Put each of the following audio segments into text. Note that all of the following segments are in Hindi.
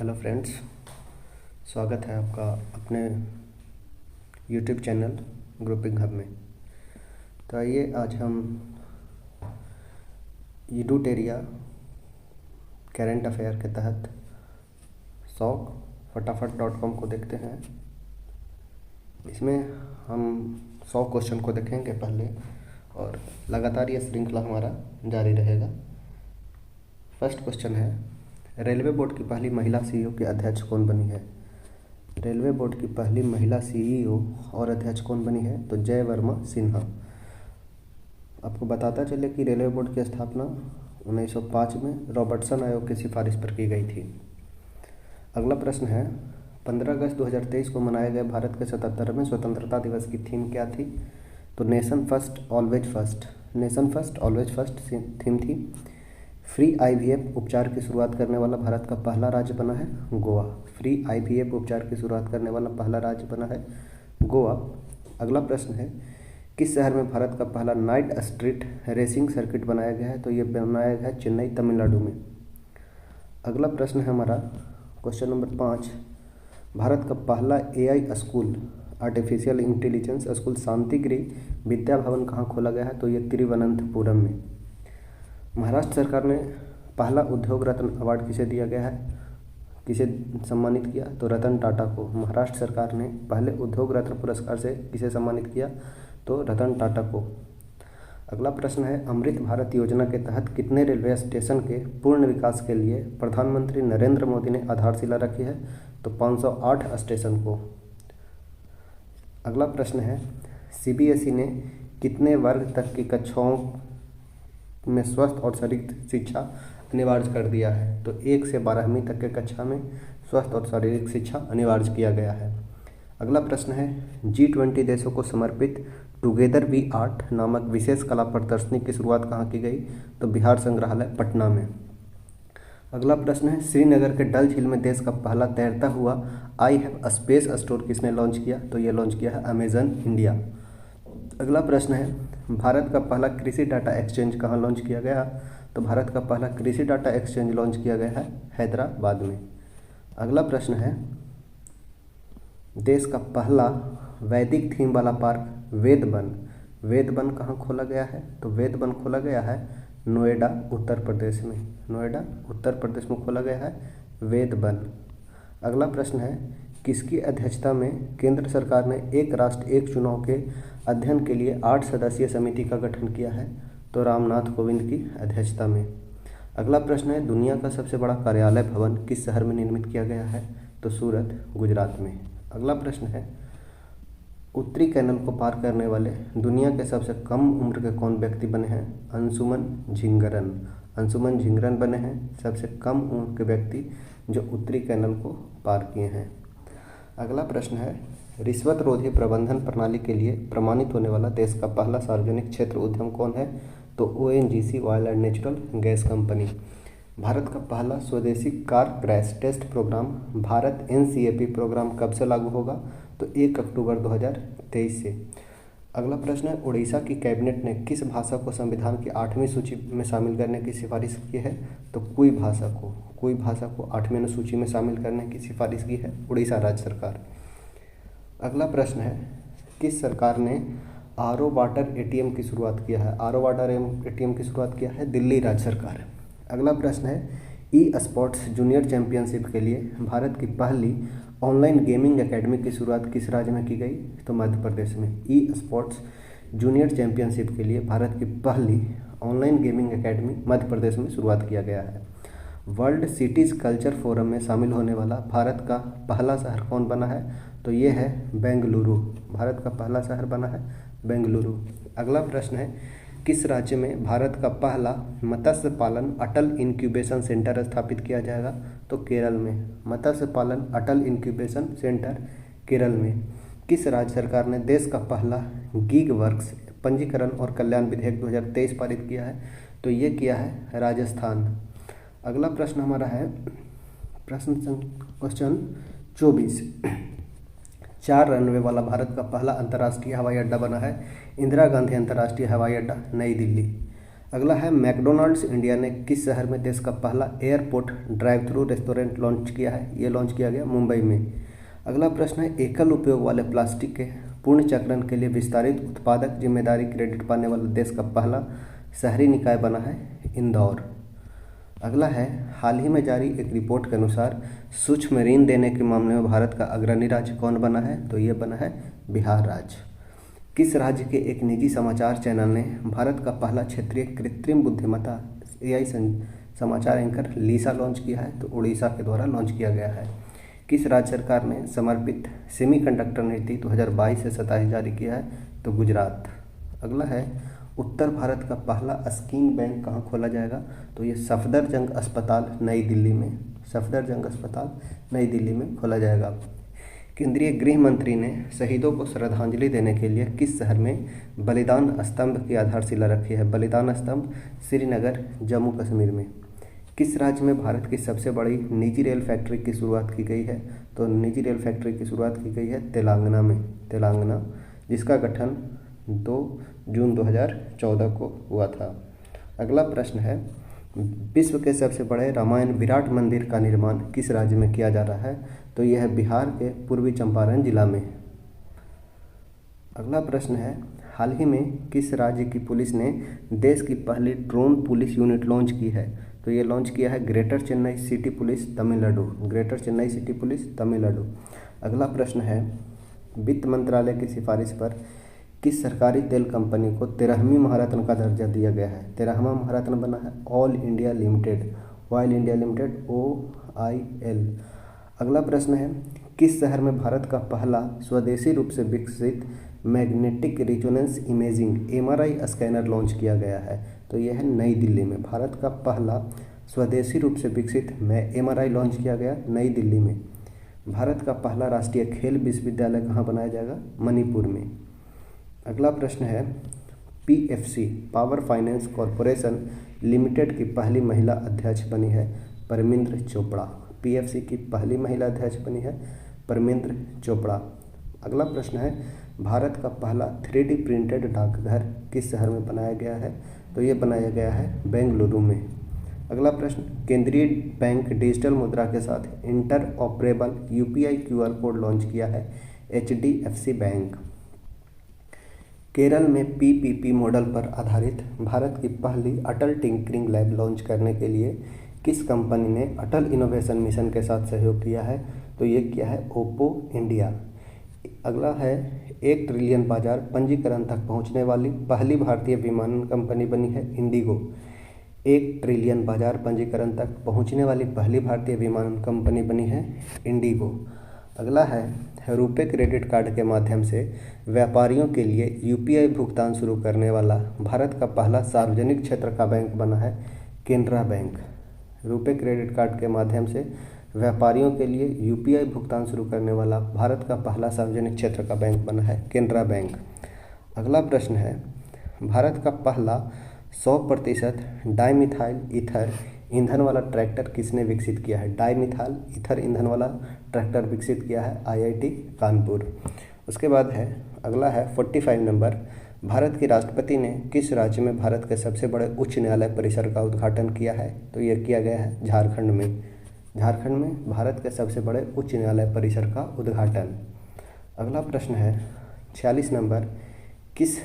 हेलो फ्रेंड्स, स्वागत है आपका अपने यूट्यूब चैनल ग्रुपिंग हब में। तो आइए आज हम यूडूटेरिया करेंट अफेयर के तहत शौक फटाफट.com को देखते हैं। इसमें हम 100 क्वेश्चन को देखेंगे पहले और लगातार ये श्रृंखला हमारा जारी रहेगा। फर्स्ट क्वेश्चन है, रेलवे बोर्ड की पहली महिला सीईओ की अध्यक्ष कौन बनी है? रेलवे बोर्ड की पहली महिला सीईओ और अध्यक्ष कौन बनी है? तो जय वर्मा सिन्हा। आपको बताता चले कि रेलवे बोर्ड की स्थापना 1905 में रॉबर्टसन आयोग की सिफारिश पर की गई थी। अगला प्रश्न है, 15 अगस्त 2023 को मनाए गए भारत के 77वें स्वतंत्रता दिवस की थीम क्या थी? तो nation first always first. Nation first always first theme थी। फ्री आईवीएफ उपचार की शुरुआत करने वाला भारत का पहला राज्य बना है गोवा। फ्री आईवीएफ उपचार की शुरुआत करने वाला पहला राज्य बना है गोवा। अगला प्रश्न है, किस शहर में भारत का पहला नाइट स्ट्रीट रेसिंग सर्किट बनाया गया है? तो ये बनाया गया है चेन्नई, तमिलनाडु में। अगला प्रश्न है हमारा क्वेश्चन नंबर 5, भारत का पहला AI school artificial intelligence school Shantigiri Vidya Bhavan कहाँ खोला गया है? तो ये तिरुवनंतपुरम में। महाराष्ट्र सरकार ने पहला उद्योग रत्न अवार्ड किसे दिया गया है, किसे सम्मानित किया? तो रतन टाटा को। महाराष्ट्र सरकार ने पहले उद्योग रत्न पुरस्कार से किसे सम्मानित किया? तो रतन टाटा को। अगला प्रश्न है, अमृत भारत योजना के तहत कितने रेलवे स्टेशन के पूर्ण विकास के लिए प्रधानमंत्री नरेंद्र मोदी ने आधारशिला रखी है? तो 508 स्टेशन को। अगला प्रश्न है, सीबीएसई ने कितने वर्ग तक की कक्षाओं में स्वस्थ और शारीरिक शिक्षा अनिवार्य कर दिया है? तो 1 से 12वीं तक के कक्षा में स्वस्थ और शारीरिक शिक्षा अनिवार्य किया गया है। अगला प्रश्न है, G20 देशों को समर्पित टुगेदर वी आर्ट नामक विशेष कला प्रदर्शनी की शुरुआत कहाँ की गई? तो बिहार संग्रहालय पटना में। अगला प्रश्न है, श्रीनगर के डल झील में देश का पहला तैरता हुआ आई हैव स्पेस स्टोर किसने लॉन्च किया? तो ये लॉन्च किया है अमेजन इंडिया। अगला प्रश्न है, भारत का पहला कृषि डाटा एक्सचेंज कहाँ लॉन्च किया गया? तो भारत का पहला कृषि डाटा एक्सचेंज लॉन्च किया गया है हैदराबाद में। अगला प्रश्न है, देश का पहला वैदिक थीम वाला पार्क वेदवन कहाँ खोला गया है? तो वेदवन खोला गया है नोएडा उत्तर प्रदेश में। नोएडा उत्तर प्रदेश में खोला गया है वेदवन। अगला प्रश्न है, किसकी अध्यक्षता में केंद्र सरकार ने एक राष्ट्र एक चुनाव के अध्ययन के लिए 8 सदस्यीय समिति का गठन किया है? तो रामनाथ कोविंद की अध्यक्षता में। अगला प्रश्न है, दुनिया का सबसे बड़ा कार्यालय भवन किस शहर में निर्मित किया गया है? तो सूरत, गुजरात में। अगला प्रश्न है, उत्तरी कैनल को पार करने वाले दुनिया के सबसे कम उम्र के कौन व्यक्ति बने हैं? अंशुमन झिंगरन। अंशुमन झिंगरन बने हैं सबसे कम उम्र के व्यक्ति जो उत्तरी कैनल को पार किए हैं। अगला प्रश्न है, रिश्वत रोधी प्रबंधन प्रणाली के लिए प्रमाणित होने वाला देश का पहला सार्वजनिक क्षेत्र उद्यम कौन है? तो ONGC oil and natural gas company. Bharat का पहला स्वदेशी car crash test program Bharat NCAP program कब से लागू होगा? तो 1 अक्टूबर 2023 से। अगला प्रश्न है, उड़ीसा की कैबिनेट ने किस भाषा को संविधान की 8वीं सूची में शामिल करने की सिफारिश की है? तो कोई भाषा को 8वीं अनुसूची में शामिल करने की सिफारिश की है उड़ीसा राज्य सरकार। अगला प्रश्न है, किस सरकार ने आरओ वाटर एटीएम की शुरुआत किया है? आरओ वाटर एटीएम की शुरुआत किया है दिल्ली राज्य सरकार। अगला प्रश्न है, ई स्पोर्ट्स जूनियर चैंपियनशिप के लिए भारत की पहली ऑनलाइन गेमिंग एकेडमी की शुरुआत किस राज्य में की गई? तो मध्य प्रदेश में। ई स्पोर्ट्स जूनियर चैंपियनशिप के लिए भारत की पहली online gaming academy Madhya Pradesh में शुरुआत किया गया है। वर्ल्ड सिटीज़ कल्चर फोरम में शामिल होने वाला भारत का पहला शहर कौन बना है? तो ये है बेंगलुरु। भारत का पहला शहर बना है बेंगलुरु। अगला प्रश्न है, किस राज्य में भारत का पहला मत्स्य पालन अटल इंक्यूबेशन सेंटर स्थापित किया जाएगा? तो केरल में। मत्स्य पालन अटल इंक्यूबेशन सेंटर केरल में। किस राज्य सरकार ने देश का पहला गीग वर्क्स पंजीकरण और कल्याण विधेयक 2023 पारित किया है? तो ये किया है राजस्थान। अगला प्रश्न हमारा है क्वेश्चन 24, 4 रनवे वाला भारत का पहला अंतर्राष्ट्रीय हवाई अड्डा बना है इंदिरा गांधी अंतर्राष्ट्रीय हवाई अड्डा नई दिल्ली। अगला है मैकडोनाल्ड्स इंडिया ने किस शहर में देश का पहला airport drive through restaurant launch किया है? ये लॉन्च किया गया मुंबई में। अगला प्रश्न है एकल उपयोग वाले प्लास्टिक के पूर्ण चक्रण के लिए विस्तारित उत्पादक जिम्मेदारी क्रेडिट पाने वाला देश का पहला शहरी निकाय बना है इंदौर। अगला है हाल ही में जारी एक रिपोर्ट के अनुसार सूक्ष्म ऋण देने के मामले में भारत का अग्रणी राज्य कौन बना है? तो ये बना है बिहार राज्य। किस राज्य के एक निजी समाचार चैनल ने भारत का पहला क्षेत्रीय कृत्रिम बुद्धिमत्ता AI समाचार एंकर लीसा लॉन्च किया है? तो उड़ीसा के द्वारा लॉन्च किया गया है। किस राज्य सरकार ने समर्पित सेमीकंडक्टर नीति 2022 से 27 जारी किया है? तो गुजरात। अगला है उत्तर भारत का पहला स्कीन बैंक कहाँ खोला जाएगा? तो ये सफदरजंग अस्पताल नई दिल्ली में, सफदरजंग अस्पताल नई दिल्ली में खोला जाएगा। केंद्रीय गृह मंत्री ने शहीदों को श्रद्धांजलि देने के लिए किस शहर में बलिदान स्तंभ की आधारशिला रखी है? बलिदान स्तंभ श्रीनगर जम्मू कश्मीर में। किस राज्य में भारत की सबसे बड़ी निजी रेल फैक्ट्री की शुरुआत की गई है? तो निजी रेल फैक्ट्री की शुरुआत की गई है तेलंगाना में, तेलंगाना, जिसका गठन 2 जून 2014 को हुआ था। अगला प्रश्न है विश्व के सबसे बड़े रामायण विराट मंदिर का निर्माण किस राज्य में किया जा रहा है? तो यह है बिहार के पूर्वी चंपारण जिला में। अगला प्रश्न है हाल ही में किस राज्य की पुलिस ने देश की पहली ड्रोन पुलिस यूनिट लॉन्च की है? तो ये लॉन्च किया है greater Chennai city police Tamil Nadu, greater Chennai city police Tamil Nadu. अगला प्रश्न है वित्त मंत्रालय की सिफारिश पर किस सरकारी तेल कंपनी को 13वीं महारत्न का दर्जा दिया गया है? 13वां महारत्न बना है oil India limited, oil India limited OIL। अगला प्रश्न है किस शहर में भारत का पहला स्वदेशी रूप से विकसित magnetic resonance imaging MRI scanner launch किया गया है? तो यह है नई दिल्ली में। भारत का पहला स्वदेशी रूप से विकसित MRI लॉन्च किया गया नई दिल्ली में। भारत का पहला राष्ट्रीय खेल विश्वविद्यालय कहाँ बनाया जाएगा? मणिपुर में। अगला प्रश्न है PFC power finance corporation limited की पहली महिला अध्यक्ष बनी है परमिंद्र चोपड़ा। PFC की पहली महिला अध्यक्ष बनी है परमिंद्र चोपड़ा। अगला प्रश्न है भारत का पहला 3D प्रिंटेड डाकघर किस शहर में बनाया गया है? तो ये बनाया गया है बेंगलुरु में। अगला प्रश्न केंद्रीय बैंक डिजिटल मुद्रा के साथ inter operable UPI QR code launch किया है HDFC बैंक। केरल में PPP मॉडल पर आधारित भारत की पहली अटल टिंकरिंग लैब लॉन्च करने के लिए किस कंपनी ने अटल इनोवेशन मिशन के साथ सहयोग किया है? तो ये किया है ओप्पो इंडिया। अगला है 1 ट्रिलियन बाजार पंजीकरण तक पहुंचने वाली पहली भारतीय विमानन कंपनी बनी है इंडिगो। 1 ट्रिलियन बाजार पंजीकरण तक पहुंचने वाली पहली भारतीय विमानन कंपनी बनी है इंडिगो। अगला है रुपे क्रेडिट कार्ड के माध्यम से व्यापारियों के लिए UPI भुगतान शुरू करने वाला भारत का पहला सार्वजनिक क्षेत्र का बैंक बना है Canara bank. RuPay credit card के माध्यम से व्यापारियों के लिए UPI भुगतान शुरू करने वाला भारत का पहला सार्वजनिक क्षेत्र का बैंक बना है केनरा बैंक। अगला प्रश्न है भारत का पहला 100% डाईमिथाइल ईथर ईंधन वाला ट्रैक्टर किसने विकसित किया है? डाईमिथाइल ईथर ईंधन वाला ट्रैक्टर विकसित किया है IIT कानपुर। उसके बाद है अगला है 45 नंबर भारत के राष्ट्रपति ने किस राज्य में भारत के सबसे बड़े उच्च न्यायालय परिसर का उद्घाटन किया है? तो यह किया गया है झारखंड में। झारखंड में भारत के सबसे बड़े उच्च न्यायालय परिसर का उद्घाटन। अगला प्रश्न है 46 नंबर किस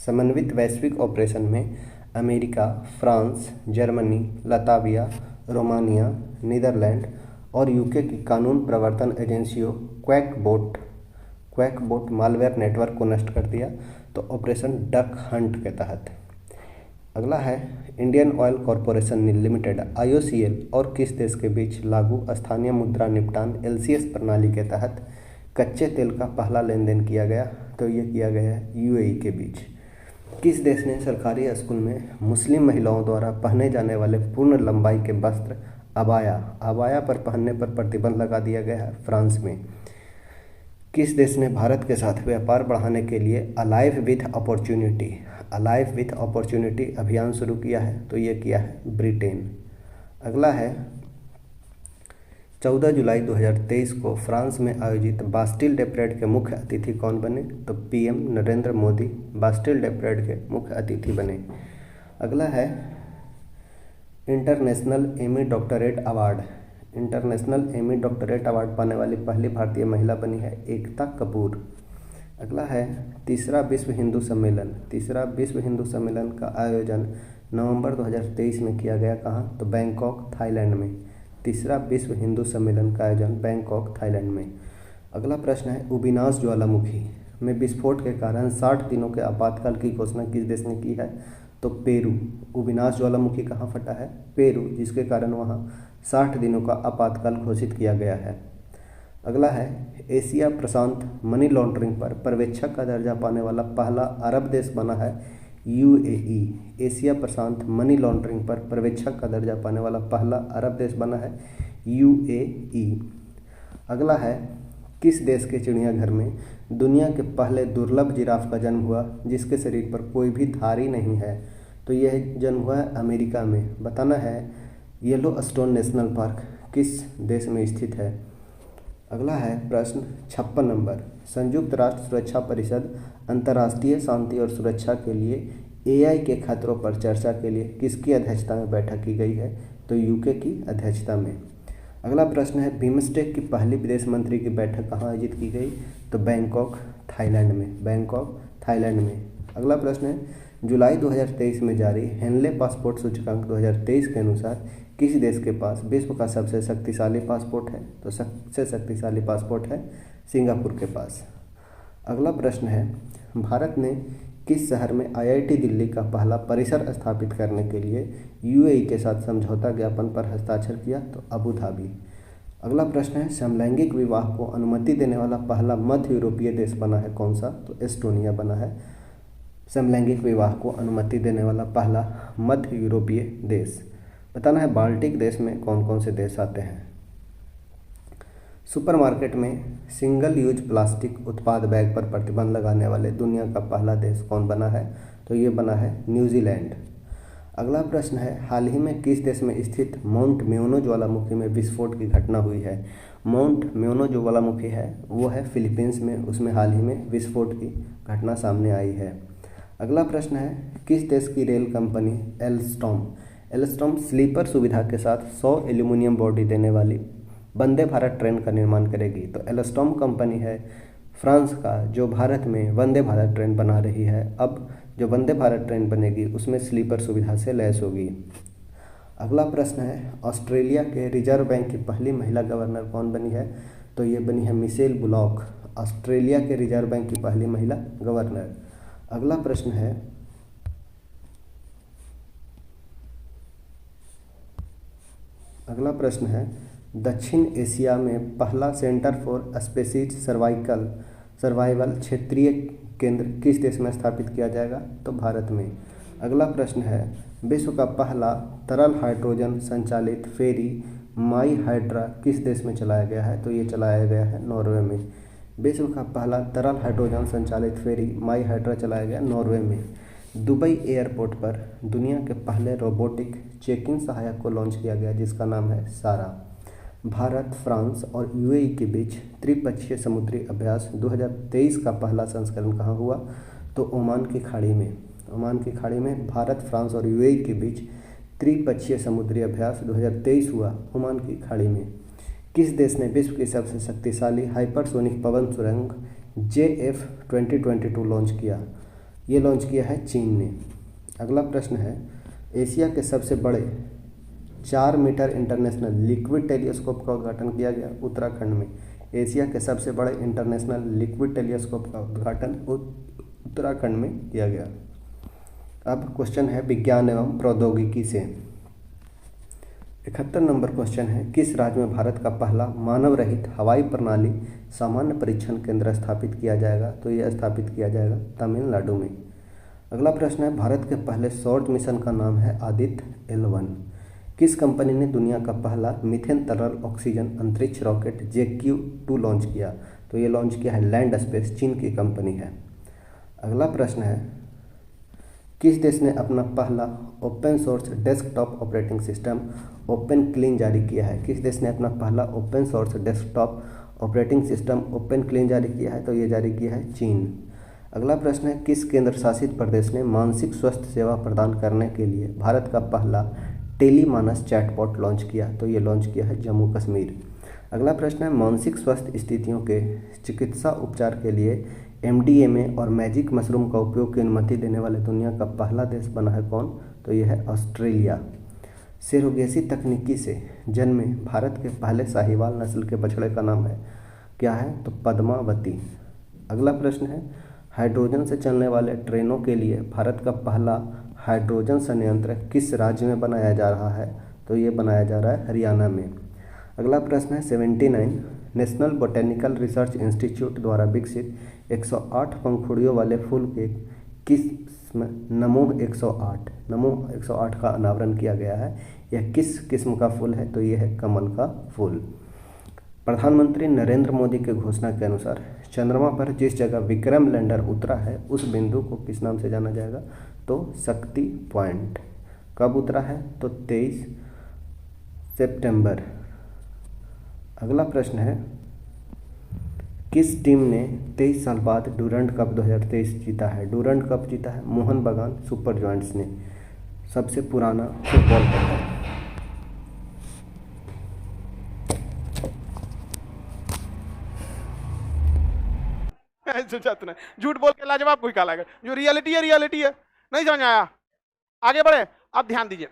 समन्वित वैश्विक ऑपरेशन में America, France, Germany, Latvia, Romania, Netherland और UK की कानून प्रवर्तन एजेंसियों क्वैकबोट मालवेयर नेटवर्क को नष्ट कर दिया? तो ऑपरेशन डक हंट के तहत। अगला है Indian oil corporation limited IOCL और किस देश के बीच लागू स्थानीय मुद्रा निपटान LCS प्रणाली के तहत कच्चे तेल का पहला लेन देन किया गया? तो ये किया गया है UAE के बीच। किस देश ने सरकारी स्कूल में मुस्लिम महिलाओं द्वारा पहने जाने वाले पूर्ण लंबाई के वस्त्र अबाया पर पहनने पर प्रतिबंध लगा दिया गया है? फ्रांस में। किस देश ने भारत के साथ व्यापार बढ़ाने के लिए अलाइव विथ अपॉर्चुनिटी अभियान शुरू किया है? तो ये किया है ब्रिटेन। अगला है 14 जुलाई 2023 को फ्रांस में आयोजित बास्टिल डे परेड के मुख्य अतिथि कौन बने? तो PM Narendra Modi Bastille day parade के मुख्य अतिथि बने। अगला है international Amy doctorate award. International Amy doctorate award पाने वाली पहली भारतीय महिला बनी है एकता कपूर। अगला है तीसरा विश्व हिंदू सम्मेलन। तीसरा विश्व हिंदू सम्मेलन का आयोजन नवंबर 2023 में किया गया। कहाँ? तो बैंकॉक, थाईलैंड में। तीसरा विश्व हिंदू सम्मेलन का आयोजन बैंकॉक, थाईलैंड में। अगला प्रश्न है उबिनास ज्वालामुखी में विस्फोट के कारण 60 दिनों के आपातकाल की घोषणा किस देश ने की है? तो पेरू। उबिनास ज्वालामुखी कहाँ फटा है? पेरू, जिसके कारण वहाँ 60 दिनों का आपातकाल घोषित किया गया है। अगला है एशिया प्रशांत मनी लॉन्ड्रिंग पर पर्यवेक्षक का दर्जा पाने वाला पहला अरब देश बना है यूएई। एशिया प्रशांत मनी लॉन्ड्रिंग पर पर्यवेक्षक का दर्जा पाने वाला पहला अरब देश बना है यूएई। अगला है किस देश के चिड़ियाघर में दुनिया के पहले दुर्लभ जिराफ का जन्म हुआ जिसके शरीर पर कोई भी धारी नहीं है? तो यह जन्म हुआ है अमेरिका में। बताना है येलोस्टोन नेशनल पार्क किस देश में स्थित है? अगला है प्रश्न 56 नंबर। संयुक्त राष्ट्र सुरक्षा परिषद अंतर्राष्ट्रीय शांति और सुरक्षा के लिए एआई के खतरों पर चर्चा के लिए किसकी अध्यक्षता में बैठक की गई है? तो यूके की अध्यक्षता में। अगला प्रश्न है बिम्स्टेक की पहली विदेश मंत्री की बैठक कहाँ आयोजित की गई? तो बैंकॉक, थाईलैंड में। बैंकॉक, थाईलैंड में। अगला प्रश्न है जुलाई 2023 में जारी हेनले पासपोर्ट सूचकांक 2023 के अनुसार किस देश के पास विश्व का सबसे शक्तिशाली पासपोर्ट है? तो सबसे शक्तिशाली पासपोर्ट है सिंगापुर के पास। अगला प्रश्न है भारत ने किस शहर में आईआईटी दिल्ली का पहला परिसर स्थापित करने के लिए यूएई के साथ समझौता ज्ञापन पर हस्ताक्षर किया? तो अबू धाबी। अगला प्रश्न है समलैंगिक विवाह को अनुमति देने वाला पहला मध्य यूरोपीय देश बना है कौन सा? तो एस्टोनिया बना है समलैंगिक विवाह को अनुमति देने वाला पहला मध्य यूरोपीय देश। बताना है बाल्टिक देश में कौन कौन से देश आते हैं। सुपरमार्केट में सिंगल यूज प्लास्टिक उत्पाद बैग पर प्रतिबंध लगाने वाले दुनिया का पहला देश कौन बना है? तो ये बना है न्यूजीलैंड। अगला प्रश्न है हाल ही में किस देश में स्थित माउंट मेयोनो ज्वालामुखी में विस्फोट की घटना हुई है? माउंट मेयोनो जो ज्वालामुखी है वो है फिलीपींस में, उसमें हाल ही में विस्फोट की घटना सामने आई है। अगला प्रश्न है किस देश की रेल कंपनी एल्स्टॉम स्लीपर सुविधा के साथ 100 एल्यूमिनियम बॉडी देने वाली वंदे भारत ट्रेन का निर्माण करेगी? तो एल्स्टॉम कंपनी है फ्रांस का जो भारत में वंदे भारत ट्रेन बना रही है। अब जो वंदे भारत ट्रेन बनेगी उसमें स्लीपर सुविधा से लैस होगी। अगला प्रश्न है ऑस्ट्रेलिया के रिजर्व बैंक की पहली महिला गवर्नर कौन बनी है? तो ये बनी है मिशेल बुलॉक, ऑस्ट्रेलिया के रिजर्व बैंक की पहली महिला गवर्नर। अगला प्रश्न है दक्षिण एशिया में पहला सेंटर फॉर स्पेसीज सर्वाइवल क्षेत्रीय केंद्र किस देश में स्थापित किया जाएगा? तो भारत में। अगला प्रश्न है विश्व का पहला तरल हाइड्रोजन संचालित फेरी माई हाइड्रा किस देश में चलाया गया है? तो ये चलाया गया है नॉर्वे में। विश्व का पहला तरल हाइड्रोजन संचालित फेरी माई हाइड्रा चलाया गया नॉर्वे में। दुबई एयरपोर्ट पर दुनिया के पहले रोबोटिक चेक इन सहायक को लॉन्च किया गया जिसका नाम है सारा। भारत, फ्रांस और यूएई के बीच त्रिपक्षीय समुद्री अभ्यास 2023 का पहला संस्करण कहाँ हुआ? तो ओमान की खाड़ी में। ओमान की खाड़ी में भारत, फ्रांस और यूएई के बीच त्रिपक्षीय समुद्री अभ्यास 2023 हुआ ओमान की खाड़ी में। किस देश ने विश्व की सबसे शक्तिशाली हाइपरसोनिक पवन सुरंग JF 2022 लॉन्च किया? ये लॉन्च किया है चीन ने। अगला प्रश्न है एशिया के सबसे बड़े 4 मीटर इंटरनेशनल लिक्विड टेलीस्कोप का उद्घाटन किया गया उत्तराखंड में। एशिया के सबसे बड़े इंटरनेशनल लिक्विड टेलीस्कोप का उद्घाटन उत्तराखंड में किया गया। अब क्वेश्चन है विज्ञान एवं प्रौद्योगिकी से। 71 नंबर क्वेश्चन है किस राज्य में भारत का पहला मानव रहित हवाई प्रणाली सामान्य परीक्षण केंद्र स्थापित किया जाएगा? तो यह स्थापित किया जाएगा तमिलनाडु में। अगला प्रश्न है भारत के पहले सौर मिशन का नाम है आदित्य L1। किस कंपनी ने दुनिया का पहला मीथेन तरल ऑक्सीजन अंतरिक्ष रॉकेट JQ-2 लॉन्च किया? तो ये लॉन्च किया है लैंड स्पेस, चीन की कंपनी है। अगला प्रश्न है किस देश ने अपना पहला open source desktop operating system open clean जारी किया है? किस देश ने अपना पहला open source desktop operating system open clean जारी किया है? तो ये जारी किया है चीन। अगला प्रश्न है, किस केंद्र शासित प्रदेश ने मानसिक स्वास्थ्य सेवा प्रदान करने के लिए भारत का पहला टेलीमानस चैटबॉट लॉन्च किया? तो ये लॉन्च किया है जम्मू कश्मीर। अगला प्रश्न है, मानसिक स्वास्थ्य स्थितियों के चिकित्सा उपचार के लिए MDMA और मैजिक मशरूम का उपयोग की अनुमति देने वाले दुनिया का पहला देश बना है कौन? तो यह है ऑस्ट्रेलिया। सेरोगेसी तकनीकी से जन्मे भारत के पहले साहिवाल नस्ल के बछड़े का नाम है क्या है? तो पद्मावती। अगला प्रश्न है, हाइड्रोजन से चलने वाले ट्रेनों के लिए भारत का पहला हाइड्रोजन संयंत्र किस राज्य में बनाया जा रहा है? तो ये बनाया जा रहा है हरियाणा में। अगला प्रश्न है, 79 नेशनल बोटेनिकल रिसर्च इंस्टीट्यूट द्वारा विकसित 108 पंखुड़ियों वाले फूल के किस्म नमूह 108 का अनावरण किया गया है। यह किस किस्म का फूल है? तो यह है कमल का फूल। प्रधानमंत्री नरेंद्र मोदी के घोषणा के अनुसार चंद्रमा पर जिस जगह विक्रम लैंडर उतरा है उस बिंदु को किस नाम से जाना जाएगा? तो शक्ति पॉइंट। कब उतरा है? तो 23 सितंबर। अगला प्रश्न है, किस टीम ने 23 साल बाद डूरंड कप 2023 जीता है? डूरंड कप जीता है मोहन बगान सुपर जॉयंट्स ने, सबसे पुराना फुटबॉल क्लब है। झूठ बोल के लाजवाब कोई काला है, जो रियलिटी है। नहीं समझ आया? आगे बढ़े। अब ध्यान दीजिए,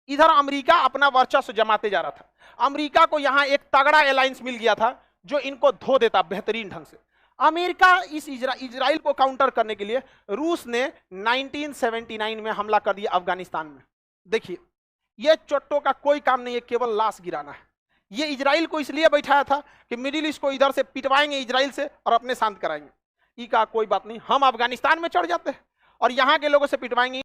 इधर अमेरिका अपना वर्चस्व जमाते जा रहा था। अमेरिका को यहां एक तगड़ा अलायंस मिल गया था जो इनको धो देता बेहतरीन ढंग से। अमेरिका इस इजराइल को काउंटर करने के लिए रूस ने 1979 में हमला कर दिया अफगानिस्तान में। देखिए, यह चोट्टों का कोई काम नहीं है, केवल लाश गिराना है। ये इजराइल को इसलिए बैठाया था कि मिडिल ईस्ट को इधर से पिटवाएंगे इजराइल से और अपने शांत कराएंगे। ई का कोई बात नहीं, हम अफगानिस्तान में चढ़ जाते हैं और यहां के लोगों से पिटवाएंगे।